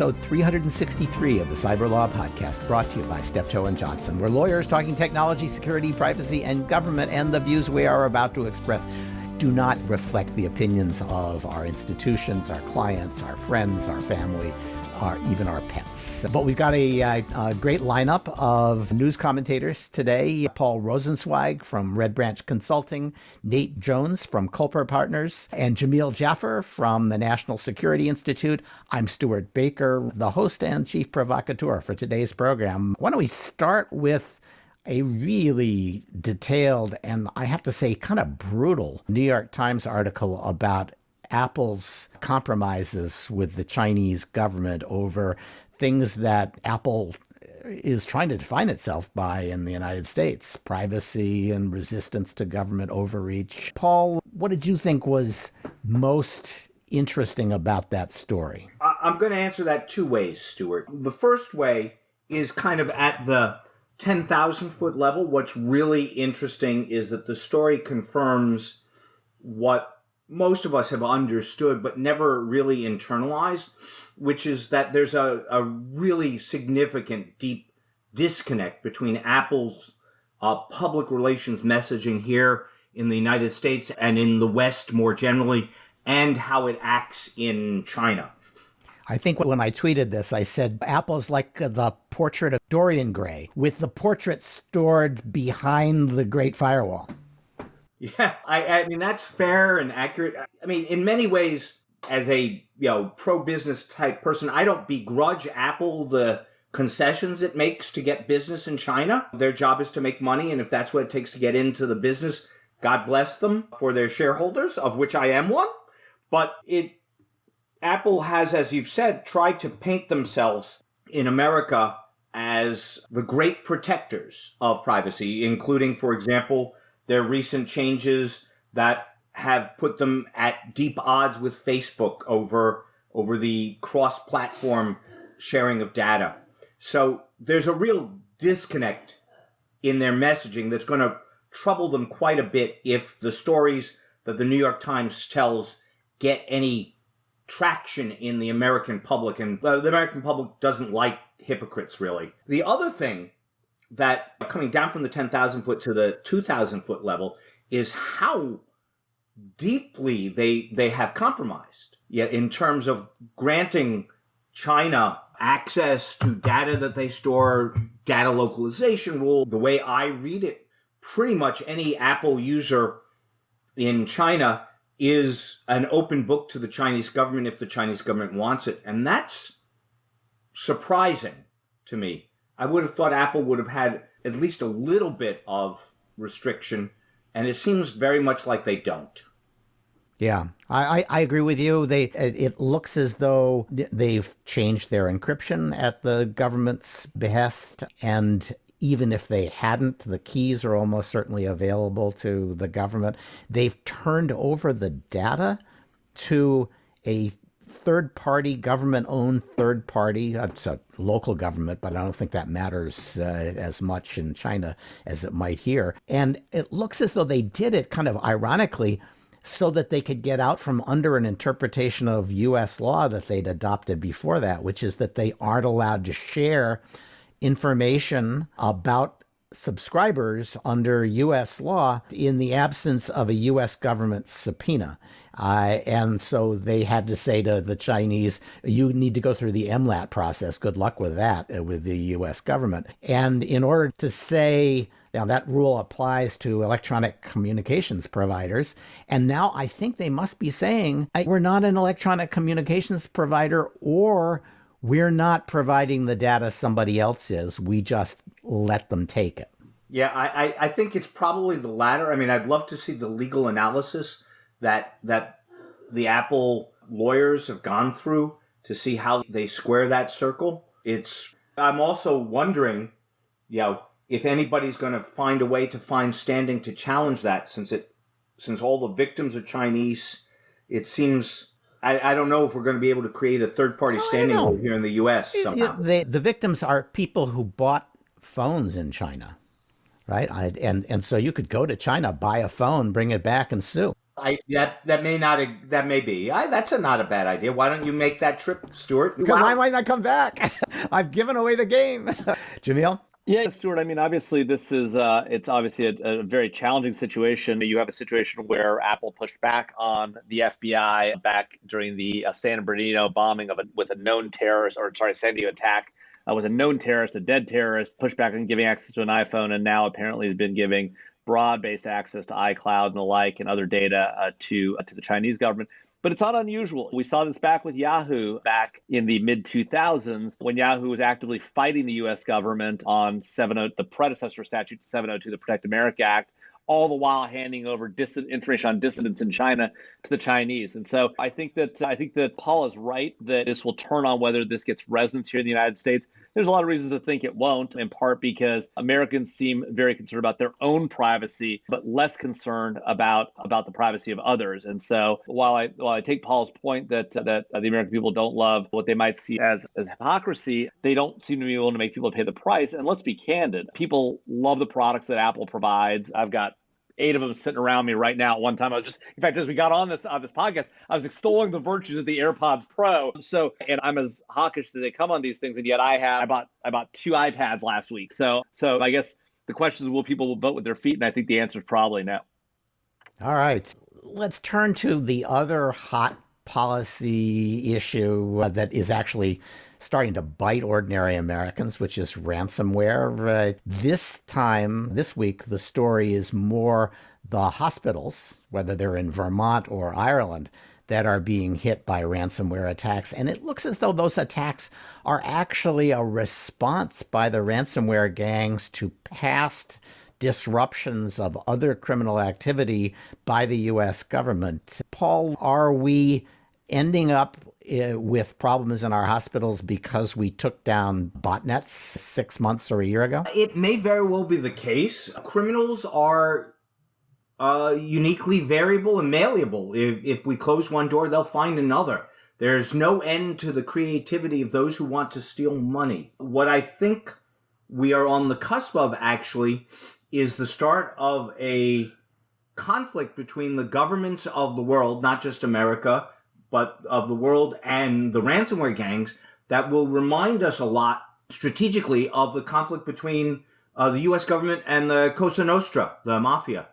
episode 363 of the Cyberlaw Podcast, brought to you by Steptoe and Johnson. We're lawyers talking technology, security, privacy, and government, and the views we are about to express do not reflect the opinions of our institutions, our clients, our friends, our family, even our pets. But we've got a great lineup of news commentators today. Paul Rosenzweig from Red Branch Consulting, Nate Jones from Culper Partners, and Jamil Jaffer from the National Security Institute. I'm Stuart Baker, the host and chief provocateur for today's program. Why don't we start with a really detailed and, I have to say, kind of brutal New York Times article about Apple's compromises with the Chinese government over things that Apple is trying to define itself by in the United States: privacy and resistance to government overreach. Paul, what did you think was most interesting about that story? I'm going to answer that two ways, Stuart. The first way is kind of at the 10,000 foot level. What's really interesting is that the story confirms what most of us have understood but never really internalized, which is that there's a really significant, deep disconnect between Apple's public relations messaging here in the United States and in the West more generally, and how it acts in China. I think when I tweeted this, I said Apple's like the portrait of Dorian Gray, with the portrait stored behind the Great Firewall. Yeah, I mean, that's fair and accurate. I mean, in many ways, as a pro-business type person, I don't begrudge Apple the concessions it makes to get business in China. Their job is to make money, and if that's what it takes to get into the business, God bless them for their shareholders, of which I am one. But Apple has, as you've said, tried to paint themselves in America as the great protectors of privacy, including, for example, their recent changes that have put them at deep odds with Facebook over the cross-platform sharing of data. So there's a real disconnect in their messaging that's going to trouble them quite a bit if the stories that the New York Times tells get any traction in the American public. And the American public doesn't like hypocrites, really. The other thing that, coming down from the 10,000 foot to the 2,000 foot level, is how deeply they have compromised in terms of granting China access to data that they store, data localization rule. The way I read it, pretty much any Apple user in China is an open book to the Chinese government if the Chinese government wants it. And that's surprising to me. I would have thought Apple would have had at least a little bit of restriction, and it seems very much like they don't. Yeah, I agree with you. It looks as though they've changed their encryption at the government's behest, and even if they hadn't, the keys are almost certainly available to the government. They've turned over the data to a third-party, government-owned third-party. It's a local government, but I don't think that matters as much in China as it might here. And it looks as though they did it kind of ironically so that they could get out from under an interpretation of U.S. law that they'd adopted before that, which is that they aren't allowed to share information about subscribers under U.S. law in the absence of a U.S. government subpoena. And so they had to say to the Chinese, you need to go through the MLAT process. Good luck with that with the U.S. government. And in order to say, now that rule applies to electronic communications providers. And now I think they must be saying, we're not an electronic communications provider, or we're not providing the data somebody else is. We just let them take it. Yeah, I think it's probably the latter. I mean, I'd love to see the legal analysis that the Apple lawyers have gone through to see how they square that circle. I'm also wondering, if anybody's going to find a way to find standing to challenge that, since all the victims are Chinese. It seems, I don't know if we're going to be able to create a third-party standing rule here in the U.S. somehow. The victims are people who bought phones in China, right? And so you could go to China, buy a phone, bring it back, and sue. That may be. That's not a bad idea. Why don't you make that trip, Stuart? Because I might not come back. I've given away the game. Jamil? Yeah, Stuart. I mean, obviously, this is it's obviously a very challenging situation. You have a situation where Apple pushed back on the FBI back during the San Bernardino bombing with a known terrorist, or sorry, San Diego attack with a known terrorist, a dead terrorist, pushed back on giving access to an iPhone, and now apparently has been giving broad-based access to iCloud and the like and other data to the Chinese government. But it's not unusual. We saw this back with Yahoo back in the mid-2000s when Yahoo was actively fighting the U.S. government on the predecessor statute 702, the Protect America Act, all the while handing over information on dissidents in China to the Chinese. And so I think that Paul is right that this will turn on whether this gets resonance here in the United States. There's a lot of reasons to think it won't, in part because Americans seem very concerned about their own privacy, but less concerned about the privacy of others. And so while I take Paul's point that the American people don't love what they might see as hypocrisy, they don't seem to be willing to make people pay the price. And let's be candid, people love the products that Apple provides. I've got 8 of them sitting around me right now. At one time, in fact, as we got on this podcast, I was extolling the virtues of the AirPods Pro. So, and I'm as hawkish as they come on these things, and yet I bought 2 iPads last week. So I guess the question is, will people vote with their feet? And I think the answer is probably no. All right, let's turn to the other hot policy issue that is actually starting to bite ordinary Americans, which is ransomware. This week, the story is more the hospitals, whether they're in Vermont or Ireland, that are being hit by ransomware attacks. And it looks as though those attacks are actually a response by the ransomware gangs to past disruptions of other criminal activity by the U.S. government. Paul, are we ending up with problems in our hospitals because we took down botnets 6 months or a year ago? It may very well be the case. Criminals are uniquely variable and malleable. If we close one door, they'll find another. There's no end to the creativity of those who want to steal money. What I think we are on the cusp of, actually, is the start of a conflict between the governments of the world, not just America, but of the world, and the ransomware gangs that will remind us a lot strategically of the conflict between the U.S. government and the Cosa Nostra, the mafia,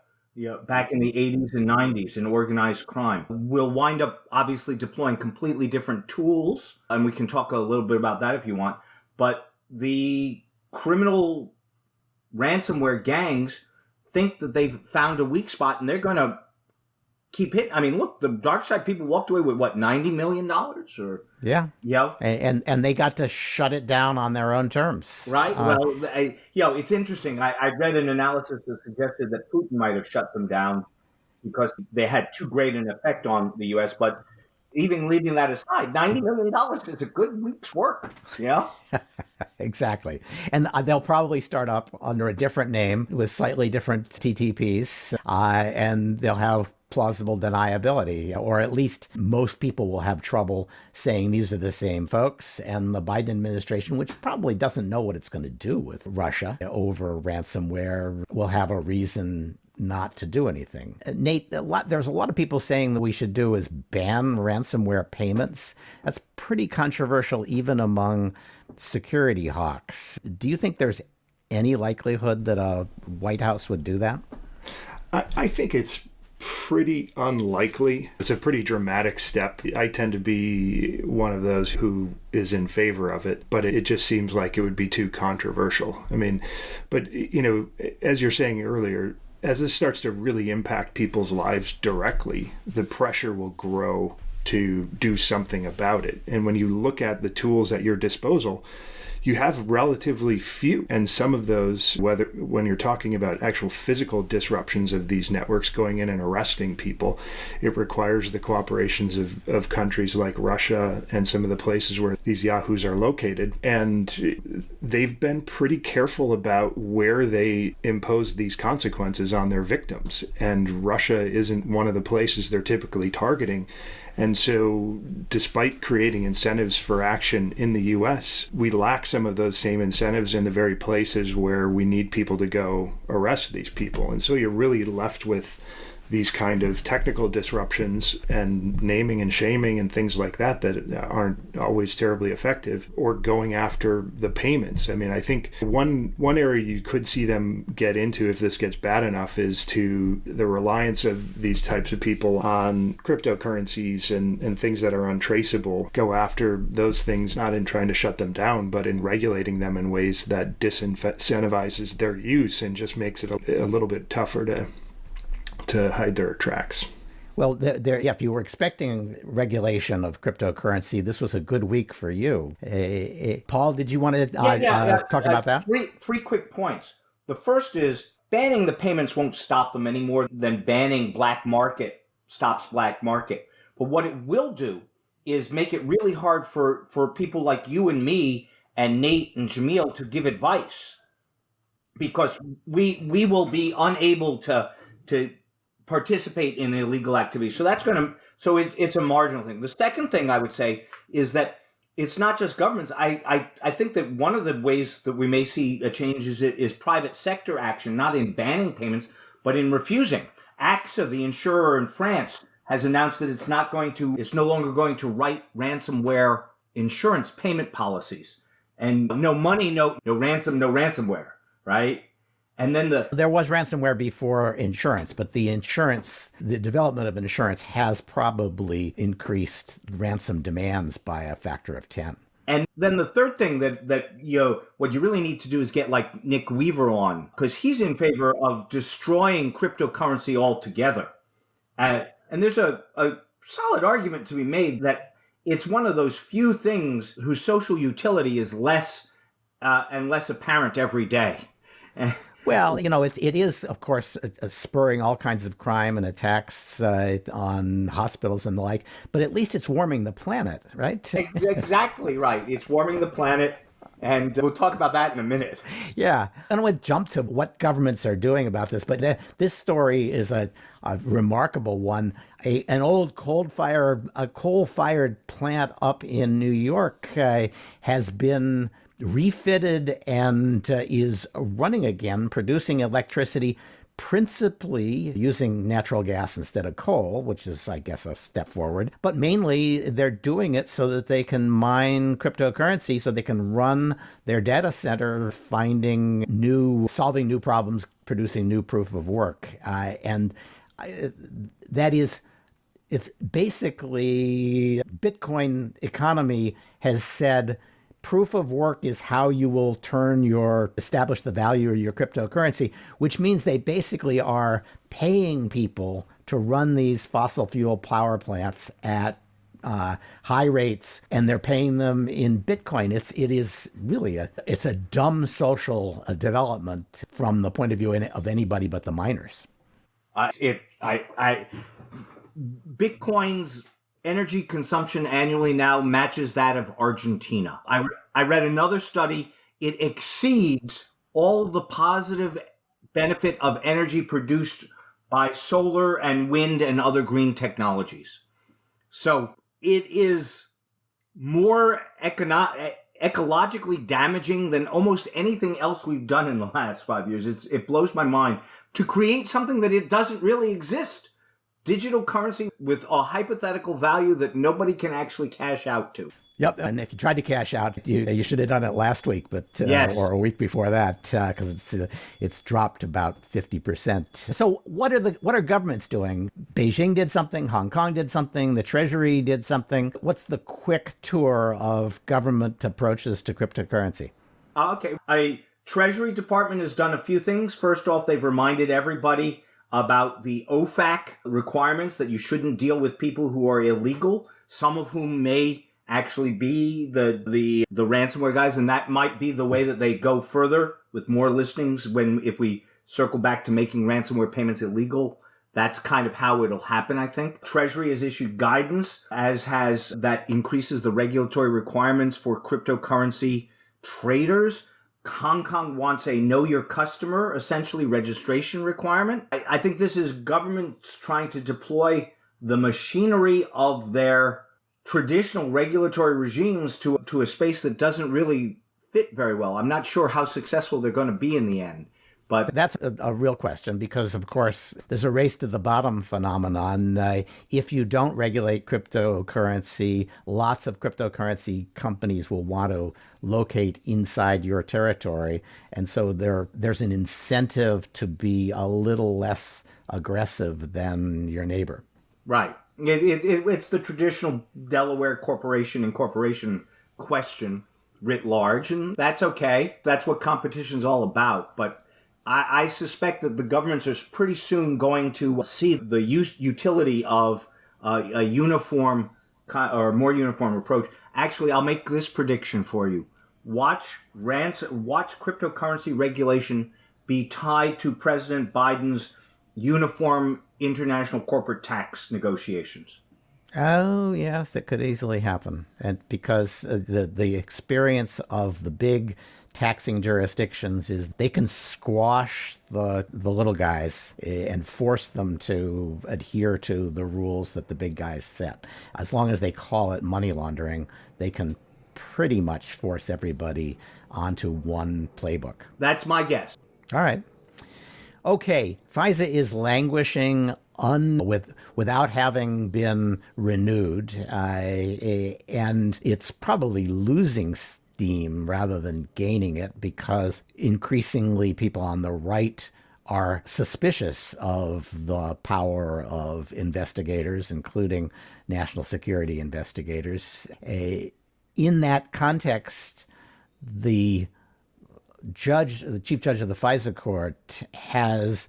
back in the 80s and 90s in organized crime. We'll wind up obviously deploying completely different tools, and we can talk a little bit about that if you want. But the criminal ransomware gangs think that they've found a weak spot, and they're going to keep hitting. I mean, look, the dark side people walked away with what, $90 million? Or yeah, and they got to shut it down on their own terms, right? It's interesting. I read an analysis that suggested that Putin might have shut them down because they had too great an effect on the U.S. But even leaving that aside, $90 million is a good week's work. Yeah. Exactly. And they'll probably start up under a different name with slightly different TTPs, and they'll have plausible deniability, or at least most people will have trouble saying these are the same folks. And the Biden administration, which probably doesn't know what it's going to do with Russia over ransomware, will have a reason not to do anything. Nate, there's a lot of people saying that we should do is ban ransomware payments. That's pretty controversial even among security hawks. Do you think there's any likelihood that a White House would do that? I think it's pretty unlikely. It's a pretty dramatic step. I tend to be one of those who is in favor of it, but it just seems like it would be too controversial. I mean, but as you're saying earlier, as this starts to really impact people's lives directly, the pressure will grow to do something about it. And when you look at the tools at your disposal, you have relatively few. And some of those, when you're talking about actual physical disruptions of these networks, going in and arresting people, it requires the cooperations of countries like Russia and some of the places where these Yahoos are located. And they've been pretty careful about where they impose these consequences on their victims. And Russia isn't one of the places they're typically targeting. And so despite creating incentives for action in the U.S., we lack some of those same incentives in the very places where we need people to go arrest these people. And so you're really left with these kind of technical disruptions and naming and shaming and things like that aren't always terribly effective, or going after the payments. I mean, I think one area you could see them get into if this gets bad enough is to the reliance of these types of people on cryptocurrencies and things that are untraceable. Go after those things, not in trying to shut them down, but in regulating them in ways that disincentivizes their use and just makes it a little bit tougher to hide their tracks. Well, if you were expecting regulation of cryptocurrency, this was a good week for you. Paul, did you want to talk about that? Three quick points. The first is banning the payments won't stop them any more than banning black market stops black market. But what it will do is make it really hard for people like you and me and Nate and Jamil to give advice, because we will be unable to participate in illegal activity. So it's a marginal thing. The second thing I would say is that it's not just governments. I think that one of the ways that we may see a change is private sector action, not in banning payments, but in refusing. AXA, the insurer in France, has announced that it's no longer going to write ransomware insurance payment policies. And no money, no ransom, no ransomware, right? And then there was ransomware before insurance, but the development of insurance has probably increased ransom demands by a factor of 10. And then the third thing that what you really need to do is get like Nick Weaver on, because he's in favor of destroying cryptocurrency altogether. And there's a solid argument to be made that it's one of those few things whose social utility is less and less apparent every day. Well, it is, of course, spurring all kinds of crime and attacks on hospitals and the like, but at least it's warming the planet, right? Exactly right. It's warming the planet, and we'll talk about that in a minute. Yeah. I don't want to jump to what governments are doing about this, but this story is a remarkable one. An old coal-fired plant up in New York has been refitted and is running again, producing electricity principally using natural gas instead of coal, which is, I guess, a step forward. But mainly they're doing it so that they can mine cryptocurrency, so they can run their data center, solving new problems, producing new proof of work. It's basically Bitcoin economy has said, proof of work is how you will establish the value of your cryptocurrency, which means they basically are paying people to run these fossil fuel power plants at high rates, and they're paying them in Bitcoin. It is really a dumb social development from the point of view of anybody but the miners. Bitcoin's energy consumption annually now matches that of Argentina. I read another study. It exceeds all the positive benefit of energy produced by solar and wind and other green technologies. So it is more ecologically damaging than almost anything else we've done in the last 5 years. It blows my mind to create something that it doesn't really exist. Digital currency with a hypothetical value that nobody can actually cash out to. Yep, and if you tried to cash out, you should have done it last week, yes, or a week before that, because it's dropped about 50%. So what are governments doing? Beijing did something, Hong Kong did something, the Treasury did something. What's the quick tour of government approaches to cryptocurrency? Okay, a Treasury Department has done a few things. First off, they've reminded everybody about the OFAC requirements, that you shouldn't deal with people who are illegal, some of whom may actually be the ransomware guys, and that might be the way that they go further with more listings if we circle back to making ransomware payments illegal. That's kind of how it'll happen, I think. Treasury has issued guidance, that increases the regulatory requirements for cryptocurrency traders. Hong Kong wants a know your customer, essentially registration requirement. I think this is governments trying to deploy the machinery of their traditional regulatory regimes to a space that doesn't really fit very well. I'm not sure how successful they're going to be in the end. But that's a real question because, of course, there's a race to the bottom phenomenon. If you don't regulate cryptocurrency, lots of cryptocurrency companies will want to locate inside your territory. And so there's an incentive to be a little less aggressive than your neighbor. right. It's the traditional Delaware corporation incorporation question writ large, and that's okay. That's what competition's all about. But I suspect that the governments are pretty soon going to see the utility of a uniform or more uniform approach. Actually, I'll make this prediction for you. Watch cryptocurrency regulation be tied to President Biden's uniform international corporate tax negotiations. Oh, yes, it could easily happen. And because the experience of the big taxing jurisdictions is they can squash the little guys and force them to adhere to the rules that the big guys set. As long as they call it money laundering, they can pretty much force everybody onto one playbook. That's my guess. All right. Okay, Fisa is languishing without having been renewed, and it's probably losing steam rather than gaining it because increasingly people on the right are suspicious of the power of investigators, including national security investigators. In that context, the chief judge of the Fisa court has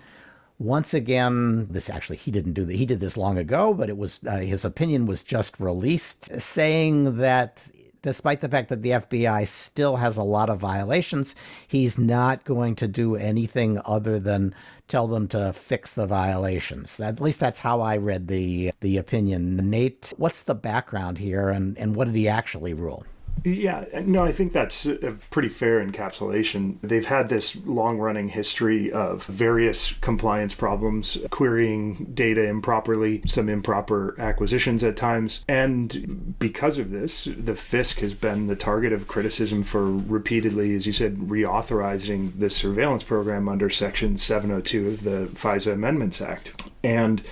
once again, he did this long ago, but it was his opinion was just released, saying that despite the fact that the FBI still has a lot of violations, he's not going to do anything other than tell them to fix the violations. At least that's how I read the opinion. Nate, what's the background here, and what did he actually rule? Yeah, no, I think that's a pretty fair encapsulation. They've had this long-running history of various compliance problems, querying data improperly, some improper acquisitions at times. And because of this, the FISC has been the target of criticism for repeatedly, as you said, reauthorizing this surveillance program under Section 702 of the Fisa Amendments Act. And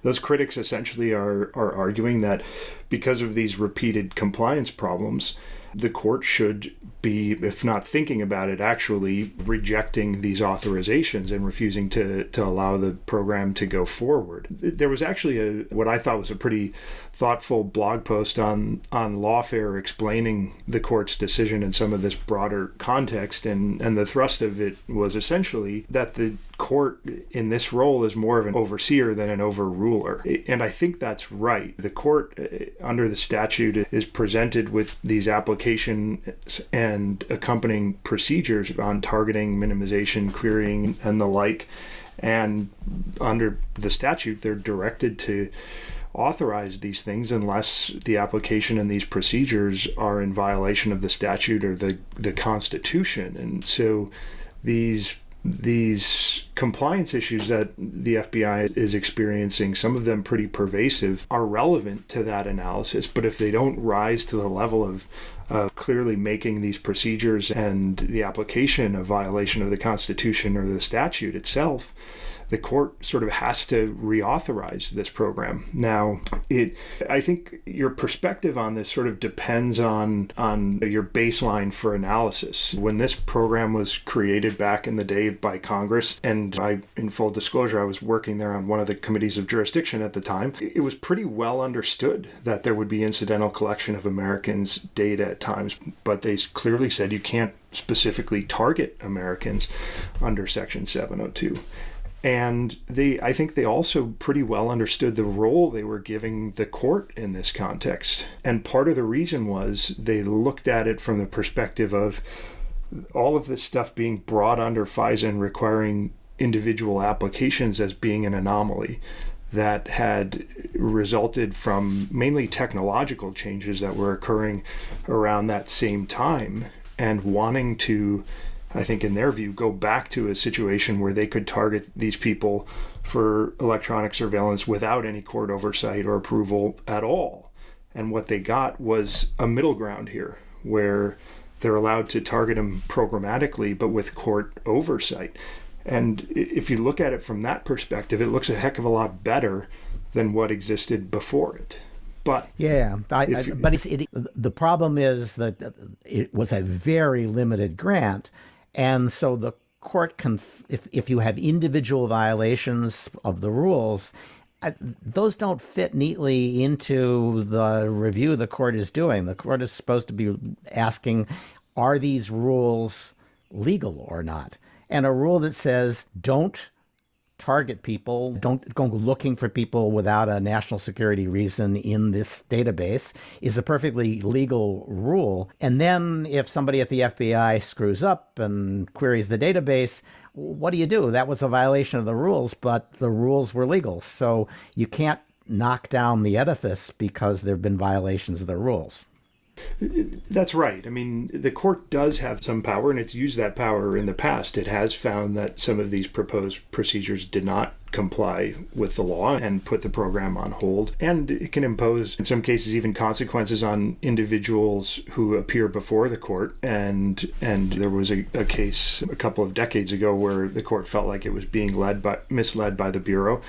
those critics essentially are arguing that because of these repeated compliance problems, the court should be, if not thinking about it, actually rejecting these authorizations and refusing to allow the program to go forward. There was actually what I thought was a pretty thoughtful blog post on Lawfare explaining the court's decision in some of this broader context, and the thrust of it was essentially that the court in this role is more of an overseer than an overruler. And I think that's right. The court under the statute is presented with these applications and accompanying procedures on targeting, minimization, querying, and the like. And under the statute, they're directed to authorize these things unless the application and these procedures are in violation of the statute or the Constitution. And so these compliance issues that the FBI is experiencing, some of them pretty pervasive, are relevant to that analysis. But if they don't rise to the level of clearly making these procedures and the application a violation of the Constitution or the statute itself, the court sort of has to reauthorize this program. Now, I think your perspective on this sort of depends on your baseline for analysis. When this program was created back in the day by Congress, and in full disclosure, I was working there on one of the committees of jurisdiction at the time, it was pretty well understood that there would be incidental collection of Americans' data at times, but they clearly said you can't specifically target Americans under Section 702. And I think they also pretty well understood the role they were giving the court in this context. And part of the reason was they looked at it from the perspective of all of this stuff being brought under FISA and requiring individual applications as being an anomaly that had resulted from mainly technological changes that were occurring around that same time, and wanting to, I think in their view, go back to a situation where they could target these people for electronic surveillance without any court oversight or approval at all. And what they got was a middle ground here, where they're allowed to target them programmatically, but with court oversight. And if you look at it from that perspective, it looks a heck of a lot better than what existed before it. But yeah, the problem is that it was a very limited grant, and so the court can, if you have individual violations of the rules, those don't fit neatly into the review the court is doing. The court is supposed to be asking, are these rules legal or not? And a rule that says don't target people, don't go looking for people without a national security reason in this database is a perfectly legal rule. And then if somebody at the FBI screws up and queries the database, what do? That was a violation of the rules, but the rules were legal. So you can't knock down the edifice because there have been violations of the rules. That's right. I mean, the court does have some power, and it's used that power in the past. It has found that some of these proposed procedures did not comply with the law and put the program on hold. And it can impose, in some cases, even consequences on individuals who appear before the court. And there was a case a couple of decades ago where the court felt like it was being misled by the Bureau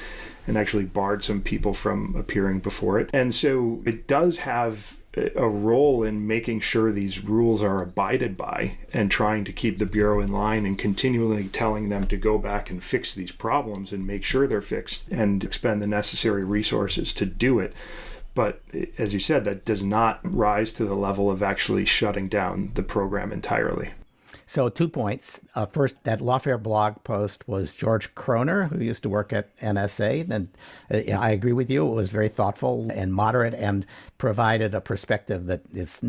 and actually barred some people from appearing before it. And so it does have a role in making sure these rules are abided by and trying to keep the Bureau in line and continually telling them to go back and fix these problems and make sure they're fixed and expend the necessary resources to do it. But as you said, that does not rise to the level of actually shutting down the program entirely. So 2 points. First, that Lawfare blog post was George Kroner, who used to work at NSA. And I agree with you. It was very thoughtful and moderate and provided a perspective that is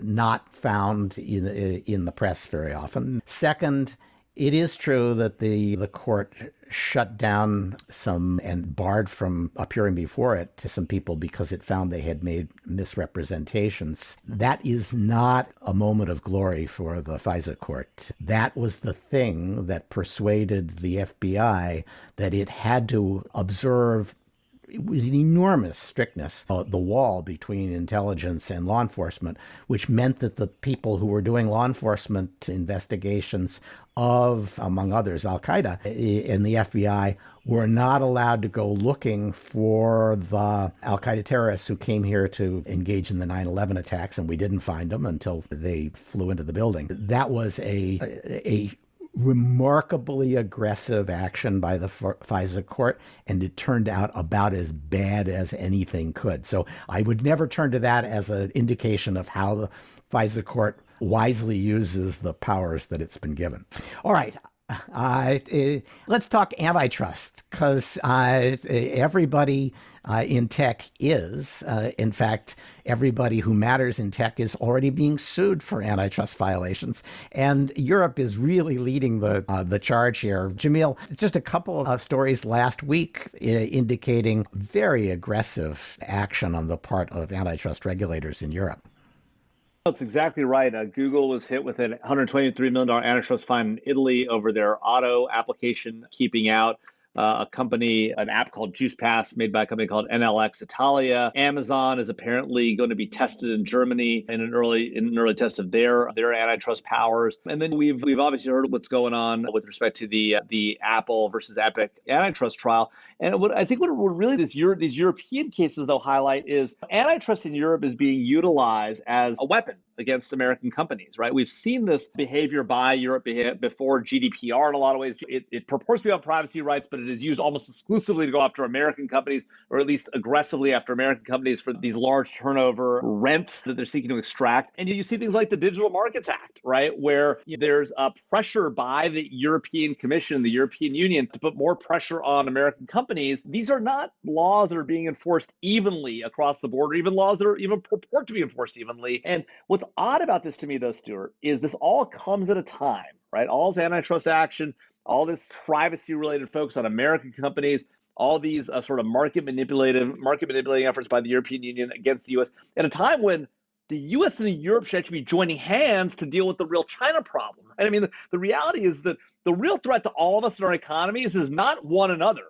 not found in the press very often. Second, it is true that the court shut down some and barred from appearing before it to some people because it found they had made misrepresentations. That is not a moment of glory for the Fisa court. That was the thing that persuaded the FBI that it had to observe with enormous strictness the wall between intelligence and law enforcement, which meant that the people who were doing law enforcement investigations of, among others, Al-Qaeda and the FBI were not allowed to go looking for the Al-Qaeda terrorists who came here to engage in the 9/11 attacks, and we didn't find them until they flew into the building. That was a remarkably aggressive action by the Fisa court, and it turned out about as bad as anything could. So I would never turn to that as an indication of how the Fisa court wisely uses the powers that it's been given. All right. Let's talk antitrust, because everybody in tech is, in fact, everybody who matters in tech is already being sued for antitrust violations. And Europe is really leading the charge here. Jamil, just a couple of stories last week indicating very aggressive action on the part of antitrust regulators in Europe. That's exactly right. Google was hit with an $123 million antitrust fine in Italy over their auto application keeping out an app called JuicePass made by a company called NLX Italia. Amazon is apparently going to be tested in Germany in an early test of their antitrust powers. And then we've obviously heard what's going on with respect to the Apple versus Epic antitrust trial. And what really these European cases though highlight is antitrust in Europe is being utilized as a weapon against American companies, right? We've seen this behavior by Europe before GDPR in a lot of ways. It purports to be on privacy rights, but it is used almost exclusively to go after American companies, or at least aggressively after American companies for these large turnover rents that they're seeking to extract. And you see things like the Digital Markets Act, right? Where there's a pressure by the European Commission, the European Union, to put more pressure on American companies. These are not laws that are being enforced evenly across the board, or even laws that are even purport to be enforced evenly. And what's odd about this to me, though, Stuart, is this all comes at a time, right? All this antitrust action, all this privacy-related focus on American companies, all these sort of market manipulating efforts by the European Union against the U.S. at a time when the U.S. and Europe should actually be joining hands to deal with the real China problem. And I mean, the reality is that the real threat to all of us in our economies is not one another.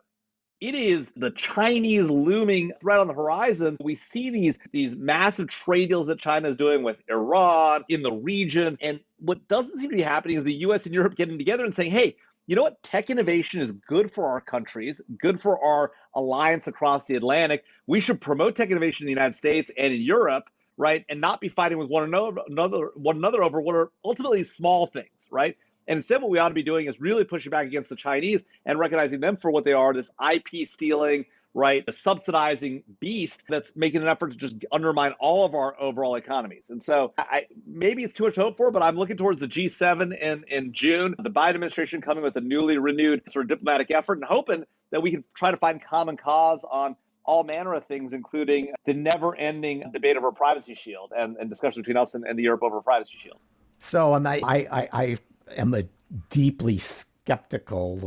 It is the Chinese looming threat on the horizon. We see these massive trade deals that China is doing with Iran in the region. And what doesn't seem to be happening is the U.S. and Europe getting together and saying, hey, you know what? Tech innovation is good for our countries, good for our alliance across the Atlantic. We should promote tech innovation in the United States and in Europe, right? And not be fighting with one another over what are ultimately small things, right? And instead, what we ought to be doing is really pushing back against the Chinese and recognizing them for what they are, this IP stealing, right? A subsidizing beast that's making an effort to just undermine all of our overall economies. And so maybe it's too much to hope for, but I'm looking towards the G7 in June, the Biden administration coming with a newly renewed sort of diplomatic effort and hoping that we can try to find common cause on all manner of things, including the never-ending debate over Privacy Shield and discussion between us and the Europe over Privacy Shield. So I am a deeply skeptical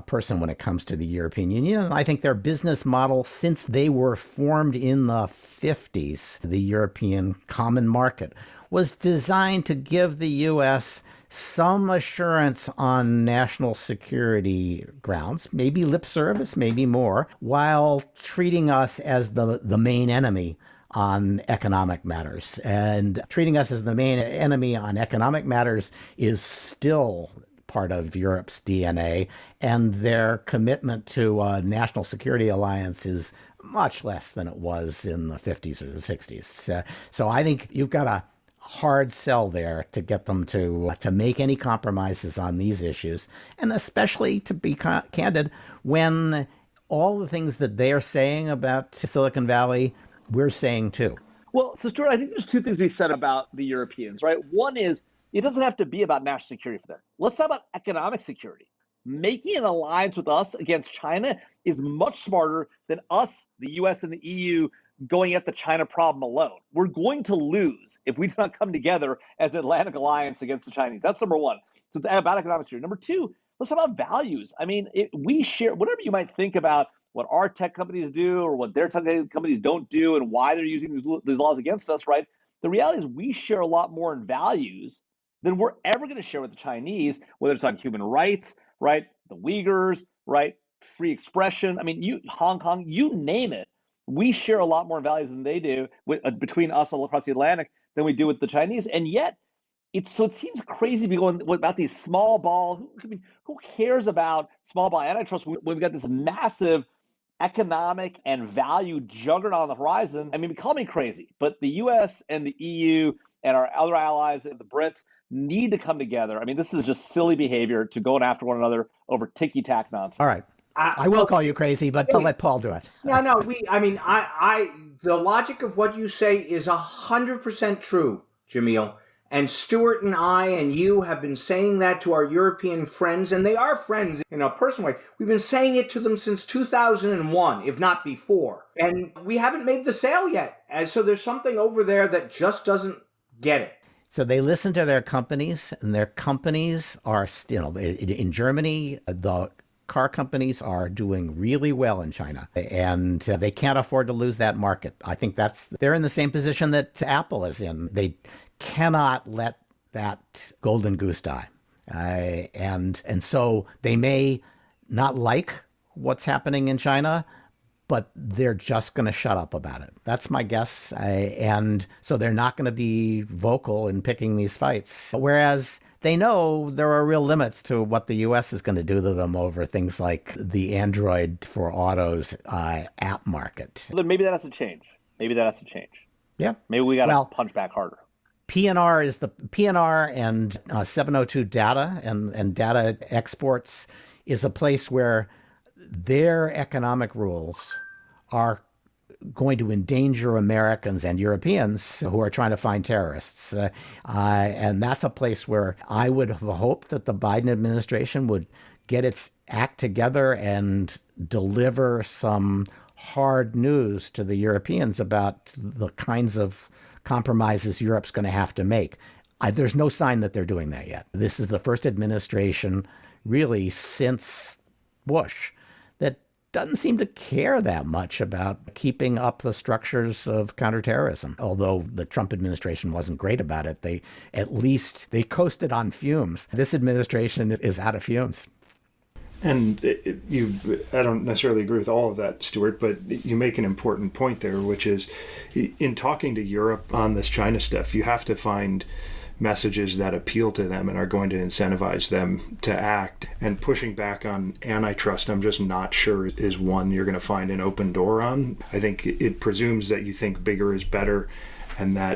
person when it comes to the European Union. I think their business model, since they were formed in the 50s, the European Common Market, was designed to give the U.S. some assurance on national security grounds, maybe lip service, maybe more, while treating us as the main enemy on economic matters. And treating us as the main enemy on economic matters is still part of Europe's DNA, and their commitment to a national security alliance is much less than it was in the 50s or the 60s. So I think you've got a hard sell there to get them to make any compromises on these issues, and especially, to be candid, when all the things that they're saying about Silicon Valley, we're saying too. Well, so Stuart, I think there's two things we said about the Europeans, right? One is it doesn't have to be about national security for them. Let's talk about economic security. Making an alliance with us against China is much smarter than us, the US and the EU, going at the China problem alone. We're going to lose if we do not come together as an Atlantic alliance against the Chinese. That's number one. So about economic security. Number two, let's talk about values. I mean, we share, whatever you might think about what our tech companies do or what their tech companies don't do and why they're using these laws against us, right? The reality is we share a lot more in values than we're ever going to share with the Chinese, whether it's on human rights, right? The Uyghurs, right? Free expression. I mean, Hong Kong, you name it. We share a lot more values than they do between us all across the Atlantic than we do with the Chinese. And yet, it seems crazy to be going about these small ball. Who cares about small ball antitrust? We've got this massive economic and value juggernaut on the horizon. I mean, call me crazy, but the U.S. and the EU and our other allies, the Brits, need to come together. I mean, this is just silly behavior to going after one another over ticky-tack nonsense. All right. I will call you crazy, but I'll let Paul do it. No, the logic of what you say is 100% true, Jamil. And Stuart and I and you have been saying that to our European friends, and they are friends in a personal way. We've been saying it to them since 2001, if not before. And we haven't made the sale yet. And so there's something over there that just doesn't get it. So they listen to their companies, and their companies are still, in Germany, the car companies are doing really well in China, and they can't afford to lose that market. I think they're in the same position that Apple is in. They cannot let that golden goose die. And so they may not like what's happening in China, but they're just going to shut up about it. That's my guess. And so they're not going to be vocal in picking these fights. Whereas they know there are real limits to what the U.S. is going to do to them over things like the Android for Autos app market. So maybe that has to change. Yeah. Maybe we got to punch back harder. PNR and 702 data and data exports is a place where their economic rules are going to endanger Americans and Europeans who are trying to find terrorists. And that's a place where I would have hoped that the Biden administration would get its act together and deliver some hard news to the Europeans about the kinds of compromises Europe's going to have to make. There's no sign that they're doing that yet. This is the first administration really since Bush that doesn't seem to care that much about keeping up the structures of counterterrorism. Although the Trump administration wasn't great about it, they coasted on fumes. This administration is out of fumes. And I don't necessarily agree with all of that, Stuart, but you make an important point there, which is in talking to Europe on this China stuff, you have to find messages that appeal to them and are going to incentivize them to act. And pushing back on antitrust, I'm just not sure is one you're going to find an open door on. I think it presumes that you think bigger is better, and I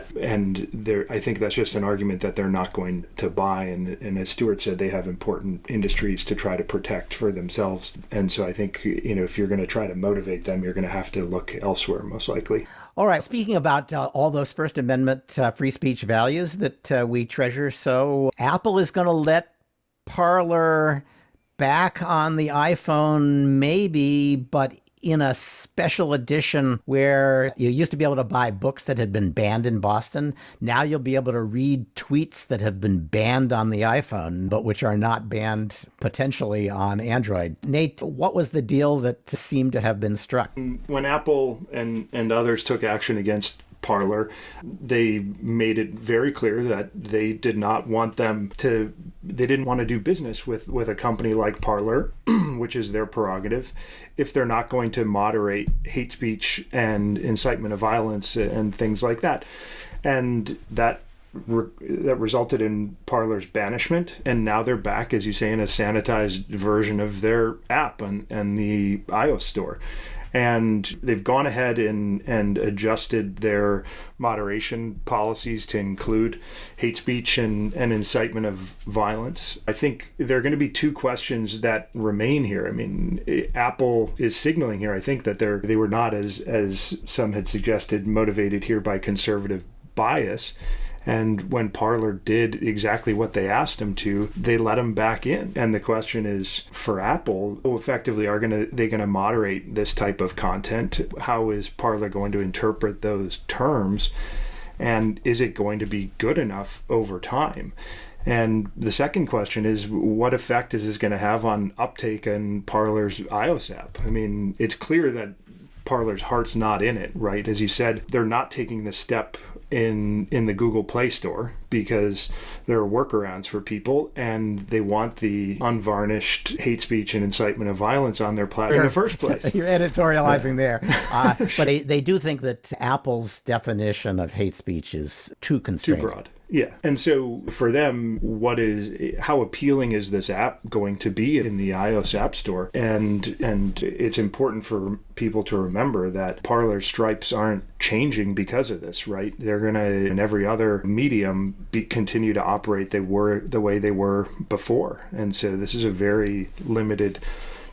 think that's just an argument that they're not going to buy. And as Stuart said, they have important industries to try to protect for themselves. And so I think, if you're going to try to motivate them, you're going to have to look elsewhere, most likely. All right. Speaking about all those First Amendment free speech values that we treasure, so Apple is going to let Parler back on the iPhone, maybe, but in a special edition where you used to be able to buy books that had been banned in Boston. Now you'll be able to read tweets that have been banned on the iPhone, but which are not banned potentially on Android. Nate, what was the deal that seemed to have been struck? When Apple and others took action against Parler, they made it very clear that they did not want they didn't want to do business with a company like Parler, which is their prerogative, if they're not going to moderate hate speech and incitement of violence and things like that. And that resulted in Parler's banishment, and now they're back, as you say, in a sanitized version of their app and the iOS store. And they've gone ahead and adjusted their moderation policies to include hate speech and incitement of violence. I think there are going to be two questions that remain here. I mean, Apple is signaling here, I think, that they were not, as some had suggested, motivated here by conservative bias. And when Parler did exactly what they asked him to, they let him back in. And the question is, for Apple, effectively, they going to moderate this type of content? How is Parler going to interpret those terms? And is it going to be good enough over time? And the second question is, what effect is this going to have on uptake in Parler's iOS app? I mean, it's clear that Parler's heart's not in it, right? As you said, they're not taking the step in the Google Play Store because there are workarounds for people, and they want the unvarnished hate speech and incitement of violence on their platform in the first place. You're editorializing there. But they do think that Apple's definition of hate speech is too constraining. Too broad. Yeah. And so for them, how appealing is this app going to be in the iOS App Store? And it's important for people to remember that Parler's stripes aren't changing because of this, right? They're going to, in every other medium, continue to operate the way they were before. And so this is a very limited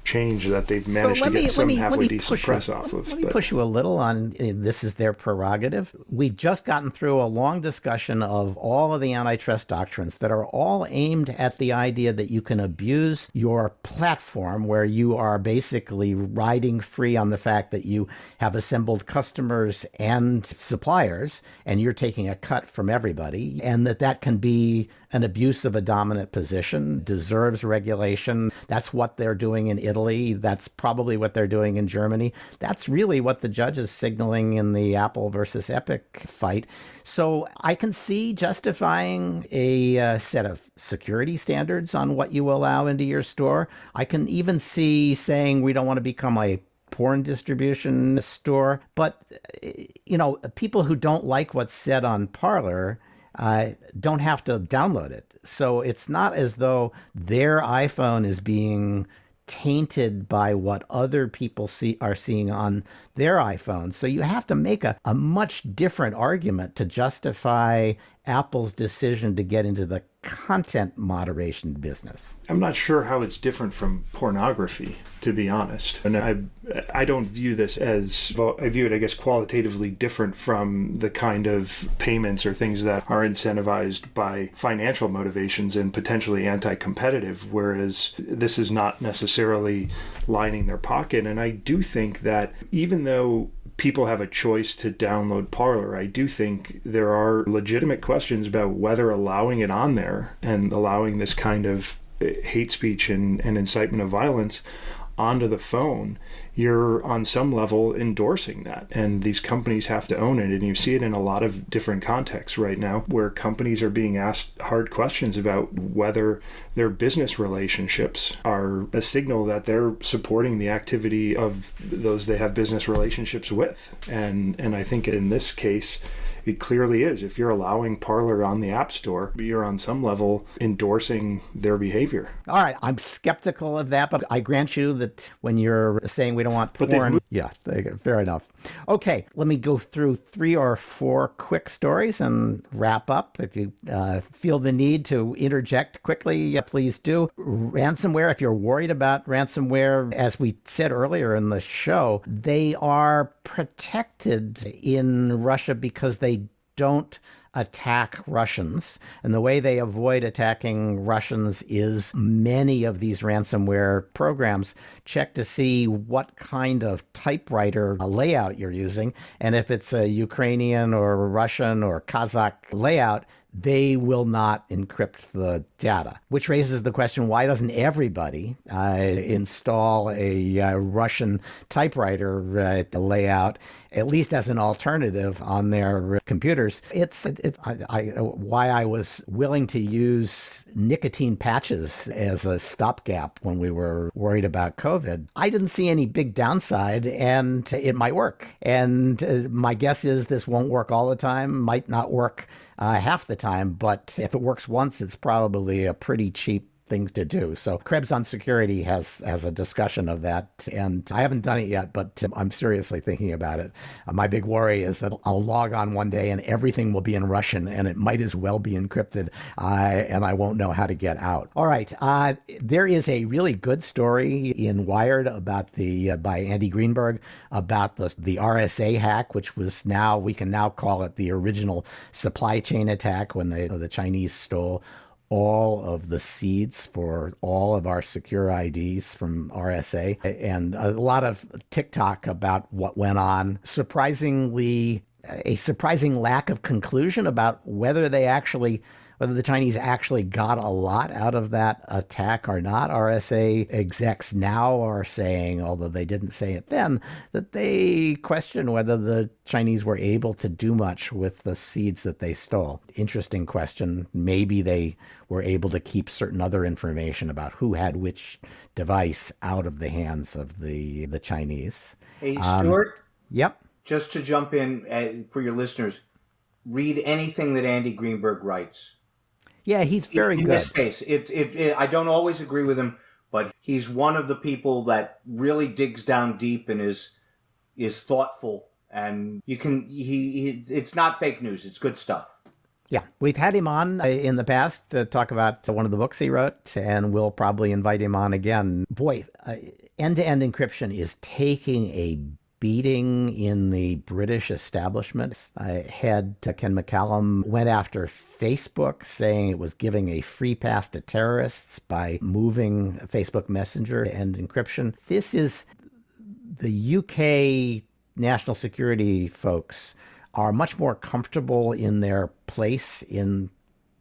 change that they've managed to get some halfway decent press off of. Let me push you a little on this is their prerogative. We've just gotten through a long discussion of all of the antitrust doctrines that are all aimed at the idea that you can abuse your platform, where you are basically riding free on the fact that you have assembled customers and suppliers, and you're taking a cut from everybody, and that can be an abuse of a dominant position, deserves regulation. That's what they're doing in Italy. That's probably what they're doing in Germany. That's really what the judge is signaling in the Apple versus Epic fight. So I can see justifying a set of security standards on what you allow into your store. I can even see saying we don't want to become a porn distribution store. But, people who don't like what's said on Parler don't have to download it. So it's not as though their iPhone is being tainted by what other people are seeing on their iPhones. So you have to make a much different argument to justify Apple's decision to get into the content moderation business. I'm not sure how it's different from pornography, to be honest. And I don't view this I view it, I guess, qualitatively different from the kind of payments or things that are incentivized by financial motivations and potentially anti-competitive, whereas this is not necessarily lining their pocket. And I do think that even though people have a choice to download Parler, I do think there are legitimate questions about whether allowing it on there and allowing this kind of hate speech and incitement of violence onto the phone, you're on some level endorsing that. And these companies have to own it. And you see it in a lot of different contexts right now, where companies are being asked hard questions about whether their business relationships are a signal that they're supporting the activity of those they have business relationships with. And I think in this case, it clearly is. If you're allowing Parler on the App Store, you're on some level endorsing their behavior. All right, I'm skeptical of that, but I grant you that when you're saying we don't want porn, yeah, fair enough. Okay, let me go through 3 or 4 quick stories and wrap up. If you feel the need to interject quickly, please do. Ransomware, if you're worried about ransomware, as we said earlier in the show, they are protected in Russia because they don't attack Russians. And the way they avoid attacking Russians is many of these ransomware programs check to see what kind of typewriter layout you're using. And if it's a Ukrainian or Russian or Kazakh layout, they will not encrypt the data, which raises the question, why doesn't everybody install a Russian typewriter layout, at least as an alternative on their computers? It's why I was willing to use nicotine patches as a stopgap when we were worried about COVID. I didn't see any big downside, and it might work. And my guess is this won't work all the time, might not work half the time, but if it works once, it's probably a pretty cheap thing to do. So Krebs on Security has a discussion of that, and I haven't done it yet, but I'm seriously thinking about it. My big worry is that I'll log on one day and everything will be in Russian, and it might as well be encrypted, and I won't know how to get out. All right, there is a really good story in Wired about by Andy Greenberg about the RSA hack, which was we can now call it the original supply chain attack, when the Chinese stole all of the seeds for all of our secure IDs from RSA, and a lot of TikTok about what went on. A surprising lack of conclusion about whether the Chinese actually got a lot out of that attack or not. RSA execs now are saying, although they didn't say it then, that they question whether the Chinese were able to do much with the seeds that they stole. Interesting question. Maybe they were able to keep certain other information about who had which device out of the hands of the Chinese. Hey, Stuart? Yep. Just to jump in for your listeners, read anything that Andy Greenberg writes. Yeah, he's very good. In this space. I don't always agree with him, but he's one of the people that really digs down deep and is thoughtful. And it's not fake news. It's good stuff. Yeah, we've had him on in the past to talk about one of the books he wrote, and we'll probably invite him on again. Boy, end-to-end encryption is taking a beating in the British establishment. Ken McCallum went after Facebook, saying it was giving a free pass to terrorists by moving Facebook Messenger and encryption. This is the UK national security folks are much more comfortable in their place in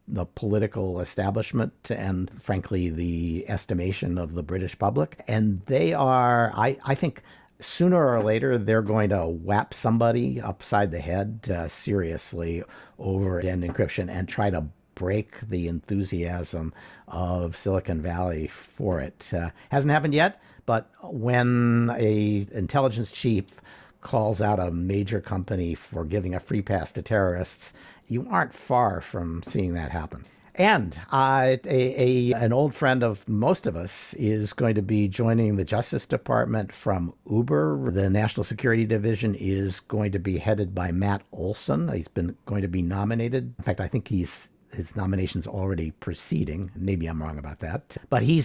the political establishment and, frankly, the estimation of the British public. And they are, I think, sooner or later, they're going to whap somebody upside the head seriously over end encryption and try to break the enthusiasm of Silicon Valley for it. Hasn't happened yet, but when a intelligence chief calls out a major company for giving a free pass to terrorists, you aren't far from seeing that happen. And an old friend of most of us is going to be joining the Justice Department from Uber. The National Security Division is going to be headed by Matt Olson. He's going to be nominated. In fact, I think his nomination's already proceeding. Maybe I'm wrong about that. But he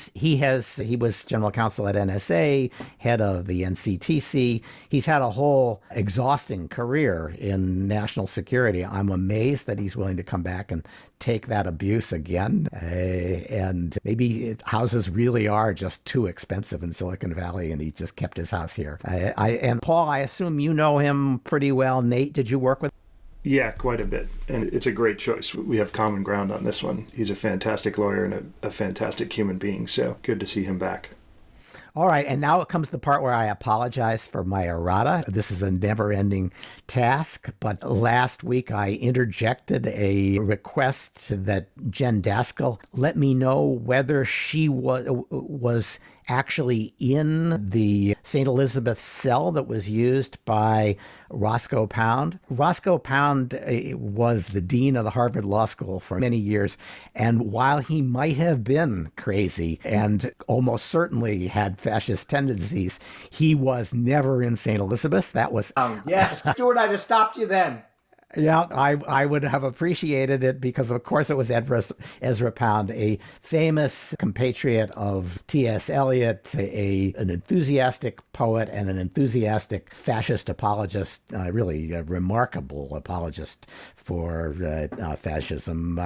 was general counsel at NSA, head of the NCTC. He's had a whole exhausting career in national security. I'm amazed that he's willing to come back and take that abuse again. And maybe houses really are just too expensive in Silicon Valley, and he just kept his house here. And Paul, I assume you know him pretty well. Nate, did you work with? Yeah, quite a bit. And it's a great choice. We have common ground on this one. He's a fantastic lawyer and a fantastic human being. So good to see him back. All right. And now it comes the part where I apologize for my errata. This is a never-ending task. But last week I interjected a request that Jen Daskal let me know whether she was actually in the St. Elizabeth's cell that was used by Roscoe Pound. Roscoe Pound was the dean of the Harvard Law School for many years, and while he might have been crazy and almost certainly had fascist tendencies, he was never in St. Elizabeth's. That was... Yes, Stuart, I'd have stopped you then. Yeah, I would have appreciated it because, of course, it was Ezra Pound, a famous compatriot of T.S. Eliot, an enthusiastic poet and an enthusiastic fascist apologist, really a remarkable apologist for fascism,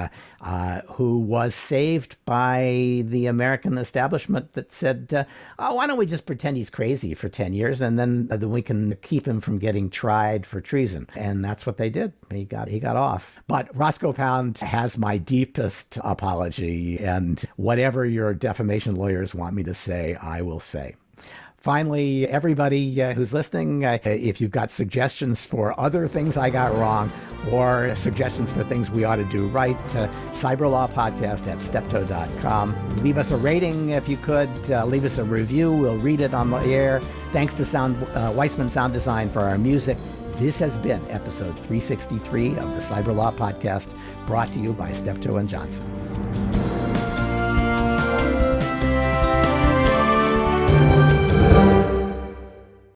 who was saved by the American establishment that said, oh, why don't we just pretend he's crazy for 10 years and then we can keep him from getting tried for treason. And that's what they did. He got off. But Roscoe Pound has my deepest apology, and whatever your defamation lawyers want me to say, I will say. Finally, everybody who's listening, if you've got suggestions for other things I got wrong or suggestions for things we ought to do right, CyberlawPodcast at steptoe.com. Leave us a rating if you could. Leave us a review. We'll read it on the air. Thanks to Weissman Sound Design for our music. This has been episode 363 of the Cyberlaw Podcast, brought to you by Steptoe & Johnson.